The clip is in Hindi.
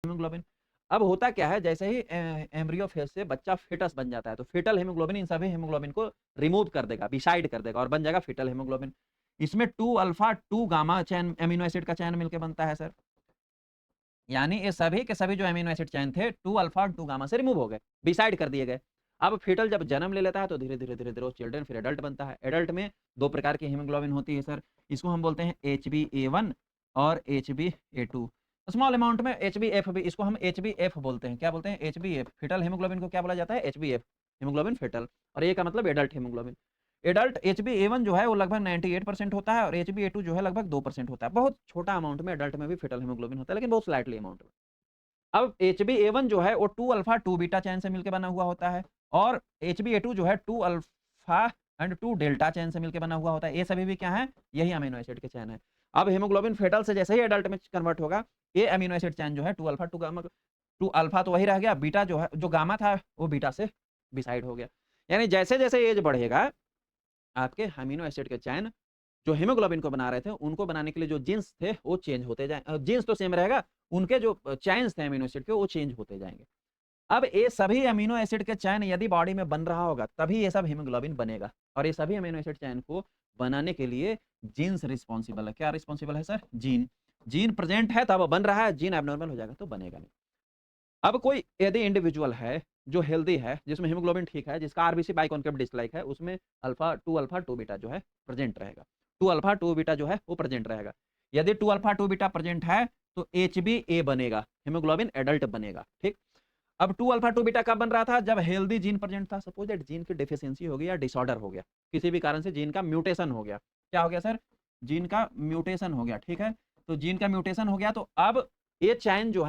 हीमोग्लोबिन। अब होता क्या है, जैसे ही एम्ब्रियो फेज से बच्चा फेटस बन जाता है तो फेटल हीमोग्लोबिन इन सभी हीमोग्लोबिन को रिमूव कर देगा, बिसाइड कर देगा और बन जाएगा फेटल हीमोग्लोबिन। इसमें 2 alpha 2 gamma chain amino acid का चैन मिलके बनता है सर। यानी ये सभी के सभी जो अमीनो एसिड चैन थे 2 अल्फा 2 गामा से रिमूव हो गए, बिसाइड कर दिए गए। अब फीटल जब जन्म ले लेता है तो धीरे धीरे धीरे धीरे वो चिल्ड्रन फिर एडल्ट बनता है। एडल्ट में 2 प्रकार की हीमोग्लोबिन होती है सर। इसको हम बोलते हैं HbA1 और HbA2। स्मॉल अमाउंट में HbF भी, इसको हम HbF बोलते हैं। क्या बोलते हैं? HbF। फीटल हीमोग्लोबिन को क्या बोला जाता है? HbF, haemoglobin fetal. और ये का मतलब एडल्ट हीमोग्लोबिन। एडल्ट HbA1 जो है वो लगभग 98% होता है और HbA2 जो है लगभग 2% होता है। बहुत छोटा अमाउंट में एडल्ट में भी फीटल हीमोग्लोबिन होता है, लेकिन बहुत स्लाइटली अमाउंट में। अब HbA1 जो है वो 2 अल्फा 2 बीटा चैन से मिलकर बना हुआ होता है और HbA2 जो है 2 अल्फा एंड 2 डेल्टा चैन से मिलकर बना हुआ होता है। ये सभी भी क्या है? यही अमीनो एसिड के चैन है। अब हीमोग्लोबिन फेटल से जैसे ही एडल्ट में कन्वर्ट होगा, ये अमीनो एसिड चैन जो है 2 अल्फा 2 गामा, 2 अल्फा तो वही रह गया, बीटा जो है, जो गामा था वो बीटा से बिसाइड हो गया। यानी जैसे जैसे एज बढ़ेगा, आपके अमीनो एसिड के चैन जो हीमोग्लोबिन को बना रहे थे, उनको बनाने के लिए जो जीन्स थे वो चेंज होते जाए, जीन्स तो सेम रहेगा, उनके जो चैन्स थे अमीनो एसिड के वो चेंज होते जाएंगे। अब ये सभी अमीनो एसिड के चैन यदि बॉडी में बन रहा होगा तभी ये सब हीमोग्लोबिन बनेगा। और ये सभी अमीनो एसिड चैन को बनाने के लिए जीन्स रिस्पॉन्सिबल है। क्या रिस्पॉन्सिबल है सर? जीन। जीन प्रेजेंट है तब बन रहा है, जीन एबनॉर्मल हो जाएगा तो बनेगा नहीं। अब कोई यदि इंडिविजुअल है जो हेल्दी है, जिसमें हीमोग्लोबिन ठीक है, जिसका आरबीसी बाइकॉन्केव डिस्क है, उसमें अल्फा 2 बीटा जो है प्रेजेंट रहेगा। 2 अल्फा 2 बीटा जो है वो प्रेजेंट रहेगा। यदि 2 अल्फा 2 बीटा प्रेजेंट है तो HbA बनेगा, हीमोग्लोबिन एडल्ट बनेगा। ठीक। अब 2 अल्फा 2 बीटा कब बन रहा था? जब हेल्दी जीन प्रेजेंट था। सपोज दैट जीन की डिफिशियंसी हो गई या डिसऑर्डर हो गया, किसी भी कारण से जीन का म्यूटेशन हो गया। क्या हो गया सर? जीन का म्यूटेशन हो गया। ठीक है, तो जीन का म्यूटेशन हो गया तो अब ये चैन जो है